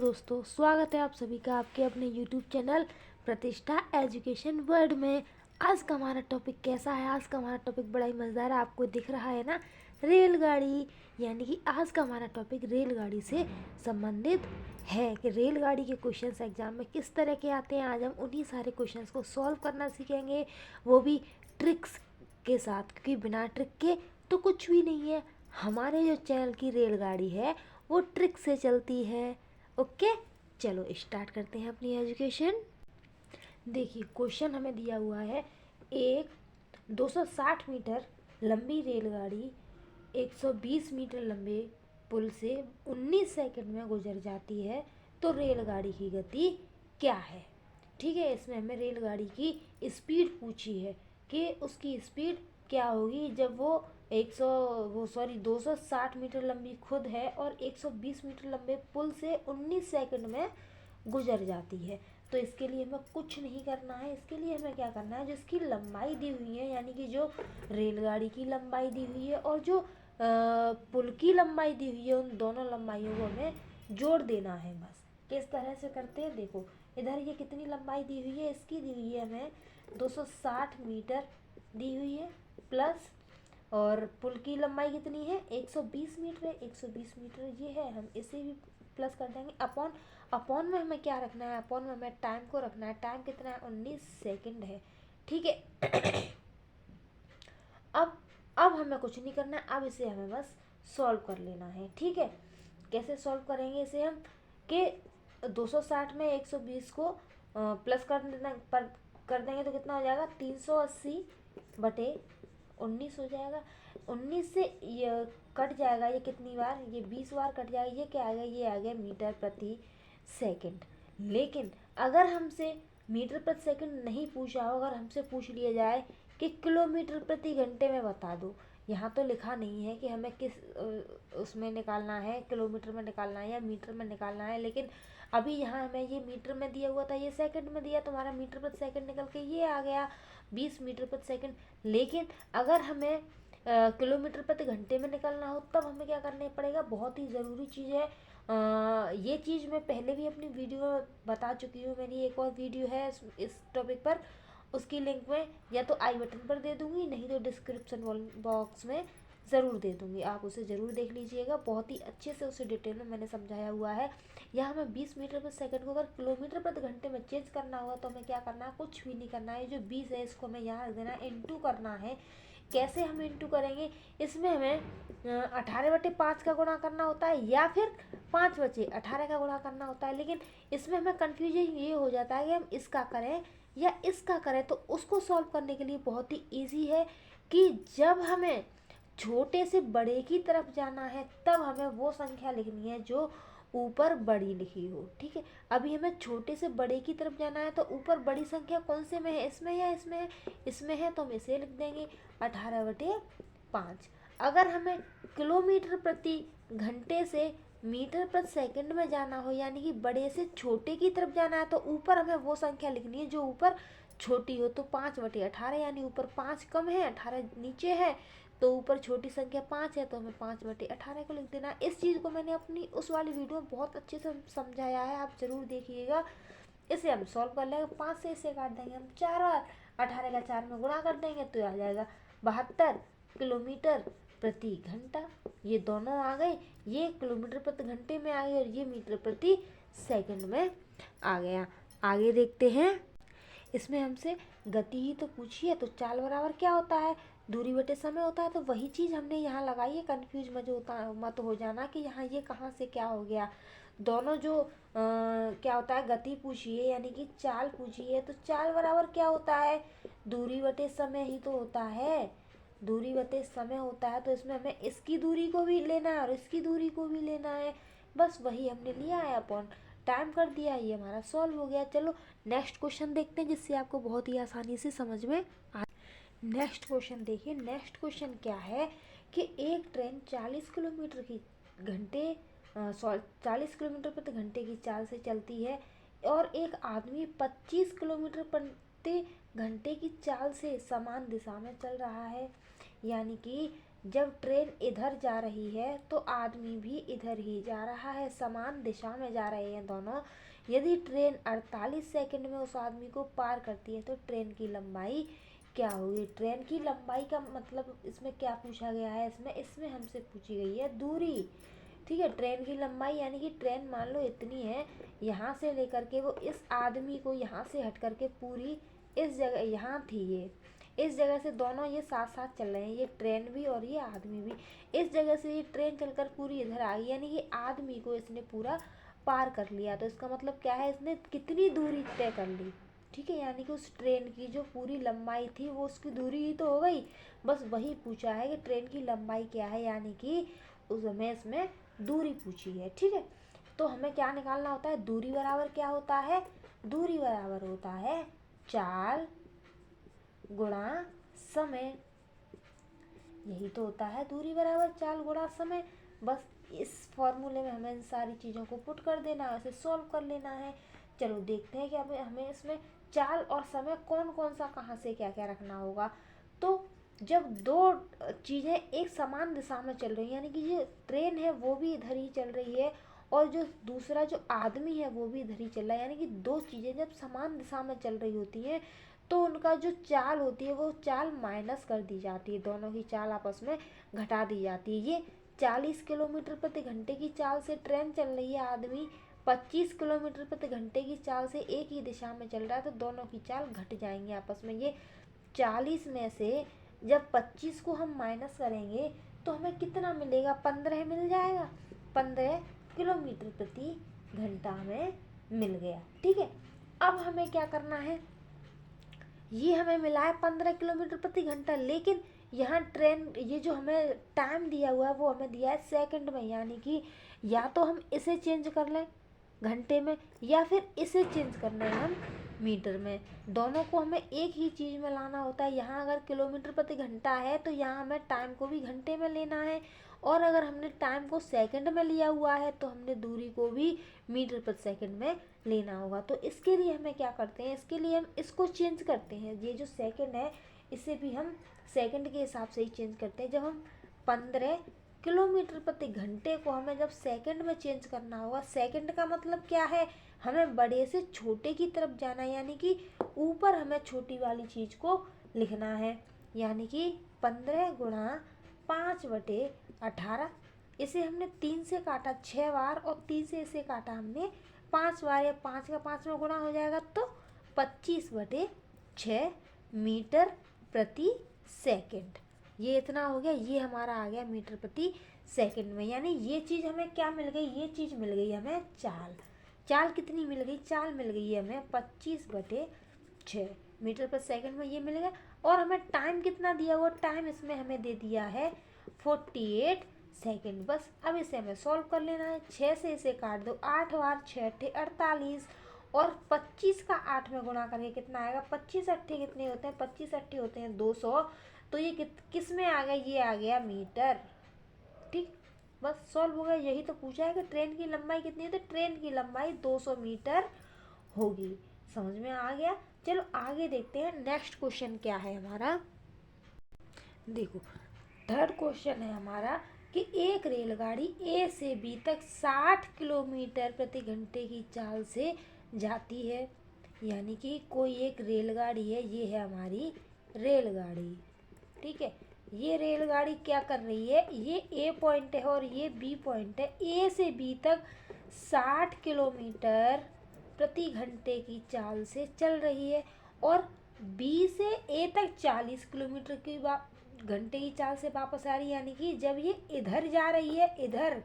दोस्तों, स्वागत है आप सभी का आपके अपने YouTube चैनल प्रतिष्ठा एजुकेशन वर्ल्ड में। आज का हमारा टॉपिक कैसा है? आज का हमारा टॉपिक बड़ा ही मज़ेदार है, आपको दिख रहा है ना, रेलगाड़ी। यानी कि आज का हमारा टॉपिक रेलगाड़ी से संबंधित है कि रेलगाड़ी के क्वेश्चंस एग्जाम में किस तरह के आते हैं। आज हम उन्हीं सारे क्वेश्चंस को सॉल्व करना सीखेंगे, वो भी ट्रिक्स के साथ, क्योंकि बिना ट्रिक के तो कुछ भी नहीं है। हमारे जो चैनल की रेलगाड़ी है वो ट्रिक से चलती है। ओके, चलो स्टार्ट करते हैं अपनी एजुकेशन। देखिए, क्वेश्चन हमें दिया हुआ है, एक 260 मीटर लंबी रेलगाड़ी 120 मीटर लंबे पुल से 19 सेकंड में गुजर जाती है, तो रेलगाड़ी की गति क्या है? ठीक है, इसमें हमें रेलगाड़ी की स्पीड पूछी है कि उसकी स्पीड क्या होगी जब वो 260 मीटर लंबी खुद है और 120 मीटर लंबे पुल से 19 सेकंड में गुजर जाती है। तो इसके लिए हमें कुछ नहीं करना है, इसके लिए हमें क्या करना है, जिसकी लंबाई दी हुई है, यानी कि जो रेलगाड़ी की लंबाई दी हुई है और जो पुल की लंबाई दी हुई है, उन दोनों लंबाइयों को हमें जोड़ देना है। बस किस तरह से करते हैं, देखो इधर ये कितनी लंबाई दी हुई है, इसकी दी हुई है हमें 260 मीटर दी हुई है, प्लस और पुल की लंबाई कितनी है, 120 मीटर है। 120 मीटर ये है, हम इसे भी प्लस कर देंगे। अपॉन में हमें क्या रखना है, अपॉन में हमें टाइम को रखना है। टाइम कितना है, 19 सेकंड है। ठीक है। अब हमें कुछ नहीं करना है, अब इसे हमें बस सॉल्व कर लेना है। ठीक है, कैसे सॉल्व करेंगे इसे हम, कि 260 में 120 को प्लस कर देंगे तो कितना हो जाएगा, 380 बटे 19 हो जाएगा। 19 से ये कट जाएगा, ये कितनी बार, ये 20 बार कट जाएगा। ये क्या आ गया, ये आ गया मीटर प्रति सेकंड। लेकिन अगर हमसे मीटर प्रति सेकंड नहीं पूछा हो, अगर हमसे पूछ लिया जाए कि किलोमीटर प्रति घंटे में बता दो, यहाँ तो लिखा नहीं है कि हमें किस उसमें निकालना है, किलोमीटर में निकालना है या मीटर में निकालना है। लेकिन अभी यहाँ हमें ये मीटर में दिया हुआ था, ये सेकंड में दिया, तुम्हारा मीटर प्रति सेकंड निकल के ये आ गया 20 मीटर प्रति सेकंड। लेकिन अगर हमें किलोमीटर प्रति घंटे में निकलना हो, तब हमें क्या करना पड़ेगा, बहुत ही ज़रूरी चीज़ है। ये चीज़ मैं पहले भी अपनी वीडियो में बता चुकी हूँ, मेरी एक और वीडियो है इस टॉपिक पर, उसकी लिंक में या तो आई बटन पर दे दूँगी, नहीं तो डिस्क्रिप्शन बॉक्स में ज़रूर दे दूँगी, आप उसे ज़रूर देख लीजिएगा। बहुत ही अच्छे से उसे डिटेल में मैंने समझाया हुआ है। यहाँ हमें 20 मीटर प्रति सेकंड को अगर किलोमीटर प्रति घंटे में चेंज करना होगा तो हमें क्या करना है, कुछ भी नहीं करना है। जो 20 है इसको हमें यहाँ रख देना है, इंटू करना है। कैसे हम इंटू करेंगे, इसमें हमें 18/5 का गुणा करना होता है या फिर 5/18 का गुणा करना होता है। लेकिन इसमें हमें कन्फ्यूजन ये हो जाता है कि हम इसका करें या इसका करें। तो उसको सॉल्व करने के लिए बहुत ही ईजी है कि जब हमें छोटे से बड़े की तरफ जाना है, तब हमें वो संख्या लिखनी है जो ऊपर बड़ी लिखी हो। ठीक है, अभी हमें छोटे से बड़े की तरफ जाना है, तो ऊपर बड़ी संख्या कौन से में है, इसमें या इसमें है, इसमें है, तो हम इसे लिख देंगे 18/5। अगर हमें किलोमीटर प्रति घंटे से मीटर प्रति सेकंड में जाना हो, यानी कि बड़े से छोटे की तरफ जाना है, तो ऊपर हमें वो संख्या लिखनी है जो ऊपर छोटी हो। तो 5/18, यानी ऊपर 5 कम है, 18 नीचे है, तो ऊपर छोटी संख्या 5 है, तो हमें 5/18 को लिख देना है। इस चीज़ को मैंने अपनी उस वाली वीडियो में बहुत अच्छे से समझाया है, आप ज़रूर देखिएगा। इसे हम सॉल्व कर लेंगे, 5 से इसे काट देंगे हम 4 बार, 18 का 4 में गुणा कर देंगे तो आ जाएगा 72 किलोमीटर प्रति घंटा। ये दोनों आ गए, ये किलोमीटर प्रति घंटे में आ गए और ये मीटर प्रति सेकंड में आ गया। आगे देखते हैं, इसमें हमसे गति ही तो पूछी है, तो चाल बराबर क्या होता है, दूरी बटे समय होता है। तो वही चीज़ हमने यहाँ लगाई है, कन्फ्यूज मत हो जाना कि यहाँ ये कहाँ से क्या हो गया। दोनों जो क्या होता है, गति पूछी है यानी कि चाल पूछी है, तो चाल बराबर क्या होता है, दूरी बटे समय ही तो होता है, दूरी बटे समय होता है। तो इसमें हमें इसकी दूरी को भी लेना है और इसकी दूरी को भी लेना है, बस वही हमने लिया है, अपॉन टाइम कर दिया, ये हमारा सॉल्व हो गया। चलो नेक्स्ट क्वेश्चन देखते हैं, जिससे आपको बहुत ही आसानी से समझ में आ। नेक्स्ट क्वेश्चन देखिए, नेक्स्ट क्वेश्चन क्या है कि एक ट्रेन 40 किलोमीटर की घंटे 40 किलोमीटर प्रति घंटे की चाल से चलती है और एक आदमी 25 किलोमीटर प्रति घंटे की चाल से समान दिशा में चल रहा है। यानी कि जब ट्रेन इधर जा रही है तो आदमी भी इधर ही जा रहा है, समान दिशा में जा रहे हैं दोनों। यदि ट्रेन 48 सेकंड में उस आदमी को पार करती है तो ट्रेन की लंबाई क्या होगी। ट्रेन की लंबाई का मतलब इसमें क्या पूछा गया है, इसमें हमसे पूछी गई है दूरी। ठीक है, ट्रेन की लंबाई यानी कि ट्रेन मान लो इतनी है, यहाँ से लेकर के वो इस आदमी को यहाँ से हट करके पूरी इस जगह यहाँ थी, ये इस जगह से दोनों ये साथ साथ चल रहे हैं, ये ट्रेन भी और ये आदमी भी। इस जगह से ये ट्रेन चलकर पूरी इधर आ गई, यानी कि आदमी को इसने पूरा पार कर लिया। तो इसका मतलब क्या है, इसने कितनी दूरी तय कर ली। ठीक है, यानी कि उस ट्रेन की जो पूरी लंबाई थी वो उसकी दूरी ही तो हो गई। बस वही पूछा है कि ट्रेन की लंबाई क्या है, यानी कि उस हमें इसमें दूरी पूछी है। ठीक है, तो हमें क्या निकालना होता है, दूरी बराबर क्या होता है, दूरी बराबर होता है चाल गुणा समय। यही तो होता है दूरी बराबर चाल गुणा समय। बस इस फॉर्मूले में हमें इन सारी चीज़ों को पुट कर देना है, इसे सॉल्व कर लेना है। चलो देखते हैं कि हमें इसमें चाल और समय कौन कौन सा कहाँ से क्या क्या रखना होगा। तो जब दो चीज़ें एक समान दिशा में चल रही हैं, यानी कि ये ट्रेन है वो भी इधर ही चल रही है और जो दूसरा जो आदमी है वो भी इधर ही चल रहा है, यानी कि दो चीज़ें जब समान दिशा में चल रही होती हैं तो उनका जो चाल होती है वो चाल माइनस कर दी जाती है, दोनों की चाल आपस में घटा दी जाती है। ये 40 किलोमीटर प्रति घंटे की चाल से ट्रेन चल रही है, आदमी 25 किलोमीटर प्रति घंटे की चाल से एक ही दिशा में चल रहा है, तो दोनों की चाल घट जाएंगी आपस में। ये 40 में से जब 25 को हम माइनस करेंगे तो हमें कितना मिलेगा, 15 मिल जाएगा। 15 किलोमीटर प्रति घंटा हमें मिल गया। ठीक है, अब हमें क्या करना है, ये हमें मिला है 15 किलोमीटर प्रति घंटा, लेकिन यहाँ ट्रेन ये जो हमें टाइम दिया हुआ है वो हमें दिया है सेकंड में, यानी कि या तो हम इसे चेंज कर लें घंटे में या फिर इसे चेंज करना है हम मीटर में। दोनों को हमें एक ही चीज़ में लाना होता है। यहाँ अगर किलोमीटर प्रति घंटा है तो यहाँ हमें टाइम को भी घंटे में लेना है, और अगर हमने टाइम को सेकंड में लिया हुआ है तो हमने दूरी को भी मीटर प्रति सेकंड में लेना होगा। तो इसके लिए हमें क्या करते हैं, इसके लिए हम इसको चेंज करते हैं, ये जो सेकंड है इसे भी हम सेकंड के हिसाब से ही चेंज करते हैं। जब हम 15 किलोमीटर प्रति घंटे को हमें जब सेकंड में चेंज करना होगा, सेकंड का मतलब क्या है, हमें बड़े से छोटे की तरफ जाना है, यानी कि ऊपर हमें छोटी वाली चीज़ को लिखना है, यानी कि 15 गुणा 5/18। इसे हमने 3 से काटा 6 बार और 3 से इसे काटा हमने 5 बार, या 5 का 5 में गुणा हो जाएगा तो 25/6 मीटर प्रति सेकंड। ये इतना हो गया, ये हमारा आ गया मीटर प्रति सेकंड में। यानी ये चीज़ हमें क्या मिल गई, ये चीज़ मिल गई हमें चाल। चाल कितनी मिल गई, चाल मिल गई है हमें 25/6 मीटर प्रति सेकंड में, ये मिल गया। और हमें टाइम कितना दिया हुआ, टाइम इसमें हमें दे दिया है 48 सेकंड। बस अब इसे हमें सॉल्व कर लेना है। 6 से इसे काट दो, 8 बार 6 × 48 और 25 का 8 में गुणा करके कितना आएगा, 25 अट्ठे कितने होते हैं, 25 अट्ठे होते हैं 200। तो ये किस में आ गया, ये आ गया मीटर। ठीक, बस सॉल्व हो गया। यही तो पूछा है कि ट्रेन की लंबाई कितनी है, तो ट्रेन की लंबाई 200 मीटर होगी। समझ में आ गया। चलो आगे देखते हैं नेक्स्ट क्वेश्चन क्या है हमारा। देखो थर्ड क्वेश्चन है हमारा कि एक रेलगाड़ी ए से बी तक 60 किलोमीटर प्रति घंटे की चाल से जाती है। यानी कि कोई एक रेलगाड़ी है, ये है हमारी रेलगाड़ी। ठीक है, ये रेलगाड़ी क्या कर रही है, ये ए पॉइंट है और ये बी पॉइंट है। ए से बी तक 60 किलोमीटर प्रति घंटे की चाल से चल रही है और बी से ए तक 40 किलोमीटर की घंटे की चाल से वापस आ रही है। यानी कि जब ये इधर जा रही है, इधर,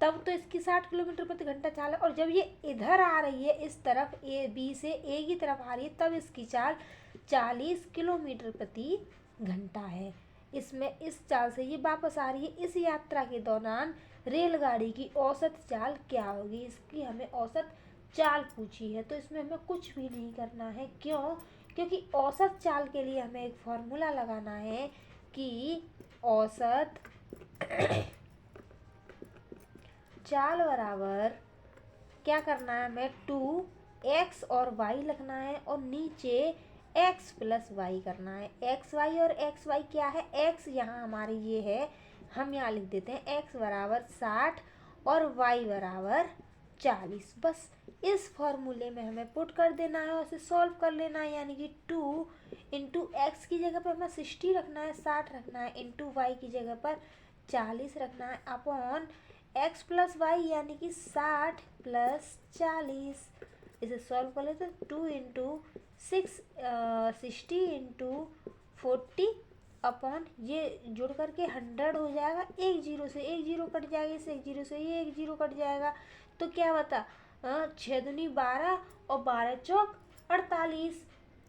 तब तो इसकी 60 किलोमीटर प्रति घंटा चाल है, और जब ये इधर आ रही है इस तरफ, ए बी से ए की तरफ आ रही है, तब इसकी चाल 40 किलोमीटर प्रति घंटा है। इसमें इस चाल से ये वापस आ रही है। इस यात्रा के दौरान रेलगाड़ी की औसत चाल क्या होगी, इसकी हमें औसत चाल पूछी है। तो इसमें हमें कुछ भी नहीं करना है। क्यों? क्योंकि औसत चाल के लिए हमें एक फॉर्मूला लगाना है कि औसत चाल बराबर क्या करना है, हमें 2x और y लिखना है और नीचे x प्लस वाई करना है। एक्स वाई और एक्स वाई क्या है, x यहाँ हमारे ये है, हम यहाँ लिख देते हैं x बराबर 60 और y बराबर 40। बस इस फॉर्मूले में हमें पुट कर देना है और इसे सॉल्व कर लेना है, यानी कि 2 इंटू एक्स की जगह पर हमें 60 रखना है, 60 रखना है, इंटू वाई की जगह पर 40 रखना है, अपॉन x प्लस वाई यानी कि 60 प्लस 40। इसे सॉल्व कर लेते हैं, 2 इंटू 60 इंटू 40 अपॉन ये जुड़ करके 100 हो जाएगा। एक जीरो से एक जीरो कट जाएगा, इस एक जीरो से ये एक जीरो कट जाएगा, तो क्या बता 6 दूनी 12 और 12 चौक 48,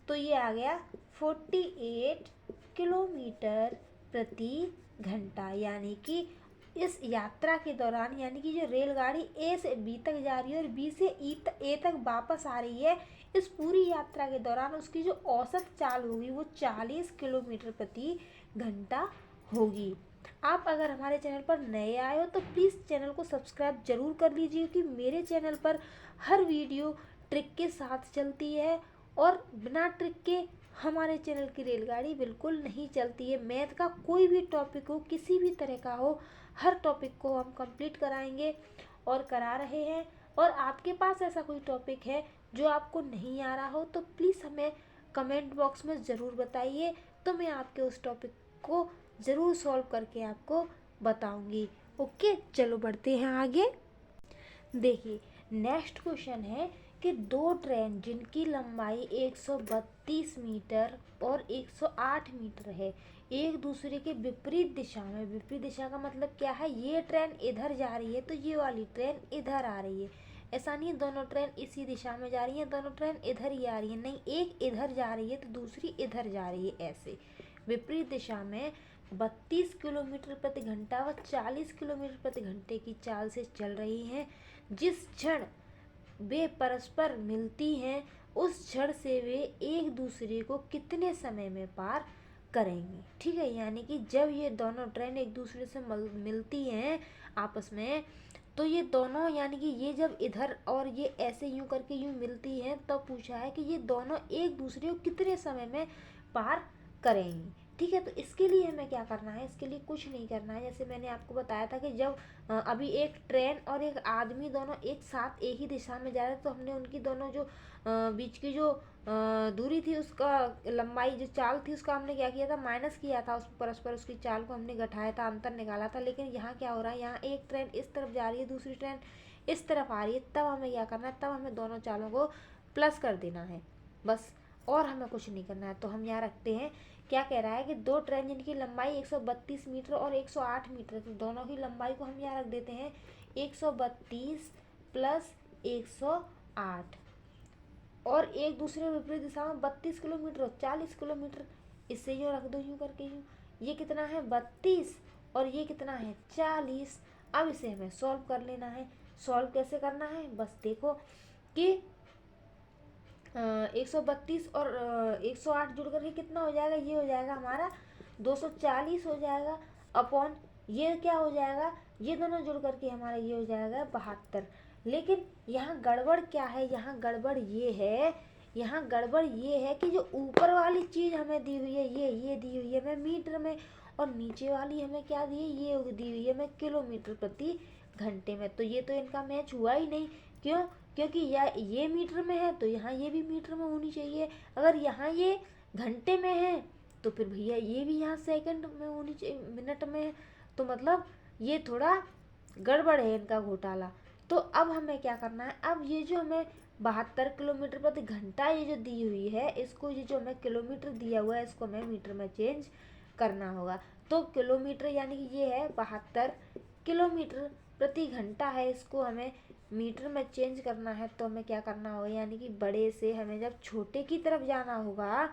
तो ये आ गया 48 किलोमीटर प्रति घंटा। यानी कि इस यात्रा के दौरान, यानी कि जो रेलगाड़ी ए से बी तक जा रही है और बी से ए तक वापस आ रही है, इस पूरी यात्रा के दौरान उसकी जो औसत चाल होगी वो 40 किलोमीटर प्रति घंटा होगी। आप अगर हमारे चैनल पर नए आए हो तो प्लीज़ चैनल को सब्सक्राइब जरूर कर लीजिए, क्योंकि मेरे चैनल पर हर वीडियो ट्रिक के साथ चलती है और बिना ट्रिक के हमारे चैनल की रेलगाड़ी बिल्कुल नहीं चलती है। मैथ का कोई भी टॉपिक हो, किसी भी तरह का हो, हर टॉपिक को हम कंप्लीट कराएंगे और करा रहे हैं। और आपके पास ऐसा कोई टॉपिक है जो आपको नहीं आ रहा हो तो प्लीज़ हमें कमेंट बॉक्स में ज़रूर बताइए, तो मैं आपके उस टॉपिक को ज़रूर सॉल्व करके आपको बताऊंगी। ओके, चलो बढ़ते हैं आगे। देखिए नेक्स्ट क्वेश्चन है कि दो ट्रेन जिनकी लंबाई 132 मीटर और 108 मीटर है, एक दूसरे के विपरीत दिशा में, विपरीत दिशा का मतलब क्या है, ये ट्रेन इधर जा रही है तो ये वाली ट्रेन इधर आ रही है। ऐसा नहीं है दोनों ट्रेन इसी दिशा में जा रही है, दोनों ट्रेन इधर ही आ रही है, नहीं, एक इधर जा रही है तो दूसरी इधर जा रही है। ऐसे विपरीत दिशा में 32 किलोमीटर प्रति घंटा व 40 किलोमीटर प्रति घंटे की चाल से चल रही हैं। जिस क्षण वे परस्पर मिलती हैं उस क्षण से वे एक दूसरे को कितने समय में पार करेंगी। ठीक है, यानी कि जब ये दोनों ट्रेन एक दूसरे से मिलती हैं आपस में, तो ये दोनों, यानी कि ये जब इधर और ये ऐसे यूं करके यूं मिलती हैं, तो पूछा है कि ये दोनों एक दूसरे को कितने समय में पार करेंगी। ठीक है, तो इसके लिए हमें क्या करना है, इसके लिए कुछ नहीं करना है। जैसे मैंने आपको बताया था कि जब अभी एक ट्रेन और एक आदमी दोनों एक साथ एक ही दिशा में जा रहे थे, तो हमने उनकी दोनों जो बीच की जो दूरी थी, उसका लंबाई जो चाल थी उसका हमने क्या किया था, माइनस किया था, उस परस्पर उसकी चाल को हमने घटाया था, अंतर निकाला था। लेकिन यहाँ क्या हो रहा है, यहाँ एक ट्रेन इस तरफ जा रही है, दूसरी ट्रेन इस तरफ आ रही है, तब हमें क्या करना है, तब हमें दोनों चालों को प्लस कर देना है बस, और हमें कुछ नहीं करना है। तो हम यहाँ रखते हैं, क्या कह रहा है कि दो ट्रेन जिनकी लंबाई 132 मीटर और 108 मीटर, तो दोनों की लंबाई को हम यहाँ रख देते हैं 132 प्लस 108, और एक दूसरे विपरीत दिशा में 32 किलोमीटर और 40 किलोमीटर, इससे यूँ रख दो, यूँ करके यूँ, ये कितना है 32 और ये कितना है 40। अब इसे हमें सॉल्व कर लेना है। सॉल्व कैसे करना है, बस देखो कि 132 और 108 जुड़ करके कितना हो जाएगा, ये हो जाएगा हमारा 240 हो जाएगा, अपॉन ये क्या हो जाएगा, ये दोनों जुड़ करके हमारा ये हो जाएगा 72। लेकिन यहाँ गड़बड़ क्या है, यहाँ गड़बड़ ये है, यहाँ गड़बड़ ये है कि जो ऊपर वाली चीज़ हमें दी हुई है, ये दी हुई है हमें मीटर में, और नीचे वाली हमें क्या दी है, ये दी हुई है हमें किलोमीटर प्रति घंटे में। तो ये तो इनका मैच हुआ ही नहीं। क्यों, क्योंकि ये मीटर में है तो यहाँ ये भी मीटर में होनी चाहिए। अगर यहाँ ये घंटे में है तो फिर भैया ये भी यहाँ सेकंड में होनी चाहिए, मिनट में है। तो मतलब ये थोड़ा गड़बड़ है इनका घोटाला। तो अब हमें क्या करना है, अब ये जो हमें 72 किलोमीटर प्रति घंटा ये जो दी हुई है, इसको ये जो हमें किलोमीटर दिया हुआ है, इसको हमें मीटर में चेंज करना होगा। तो किलोमीटर यानी कि ये है 72 किलोमीटर प्रति घंटा है, इसको हमें मीटर में चेंज करना है। तो हमें क्या करना होगा, यानी कि बड़े से हमें जब छोटे की तरफ जाना होगा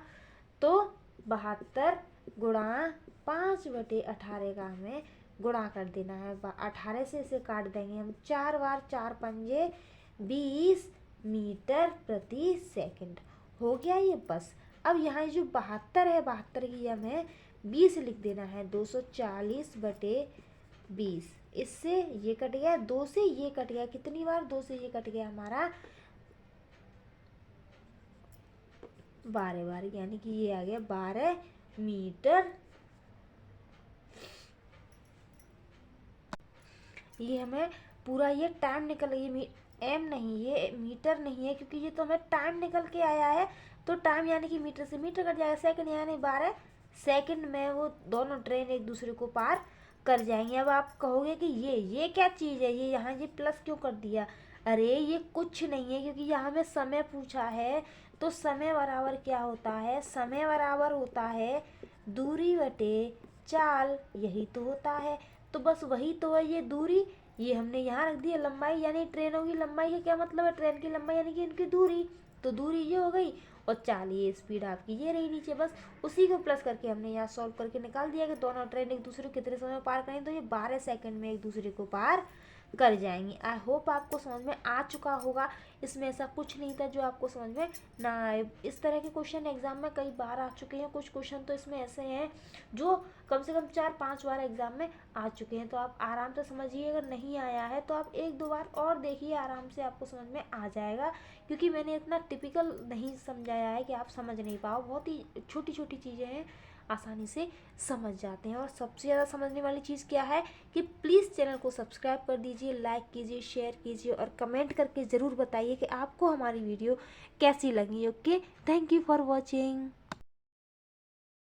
तो 72 गुणा 5/18 का हमें गुणा कर देना है। 18 से इसे काट देंगे हम, 4 बार 4 पंजे 20 मीटर प्रति सेकंड हो गया ये। बस अब यहाँ जो 72 है, 72 की हमें 20 लिख देना है, 240/20। इससे ये कट गया, 2 से ये कट गया, कितनी बार 2 से ये कट गया हमारा 12 बार, यानी कि ये आ गया 12 मीटर। ये हमें पूरा ये टाइम निकल, ये एम नहीं, ये मीटर नहीं है, क्योंकि ये तो हमें टाइम निकल के आया है। तो टाइम यानी कि मीटर से मीटर कट जाएगा, सेकंड यानी 12 सेकंड में वो दोनों ट्रेन एक दूसरे को पार कर जाएंगे। अब आप कहोगे कि ये क्या चीज़ है, ये यहाँ ये प्लस क्यों कर दिया? अरे ये कुछ नहीं है, क्योंकि यहाँ हमें समय पूछा है। तो समय बराबर क्या होता है? समय बराबर होता है दूरी बटे चाल, यही तो होता है। तो बस वही तो है ये दूरी, ये हमने यहाँ रख दिया लंबाई, यानी ट्रेनों की लंबाई का क्या मतलब है? ट्रेन की लंबाई यानी कि इनकी दूरी। तो दूरी ये हो गई, और चाल ये स्पीड आपकी ये रही नीचे। बस उसी को प्लस करके हमने यहाँ सॉल्व करके निकाल दिया कि दोनों ट्रेन एक दूसरे को कितने समय में पार करेंगे। तो ये 12 सेकंड में एक दूसरे को पार कर जाएंगे। आई होप आपको समझ में आ चुका होगा। इसमें ऐसा कुछ नहीं था जो आपको समझ में ना आए। इस तरह के क्वेश्चन एग्जाम में कई बार आ चुके हैं। कुछ क्वेश्चन तो इसमें ऐसे हैं जो कम से कम 4-5 बार एग्जाम में आ चुके हैं। तो आप आराम से समझिए, अगर नहीं आया है तो आप 1-2 बार और देखिए, आराम से आपको समझ में आ जाएगा। क्योंकि मैंने इतना टिपिकल नहीं समझाया है कि आप समझ नहीं पाओ। बहुत ही छोटी छोटी चीज़ें हैं, आसानी से समझ जाते हैं। और सबसे ज़्यादा समझने वाली चीज़ क्या है कि प्लीज़ चैनल को सब्सक्राइब कर दीजिए, लाइक कीजिए, शेयर कीजिए और कमेंट करके ज़रूर बताइए कि आपको हमारी वीडियो कैसी लगी। Okay, thank you for watching.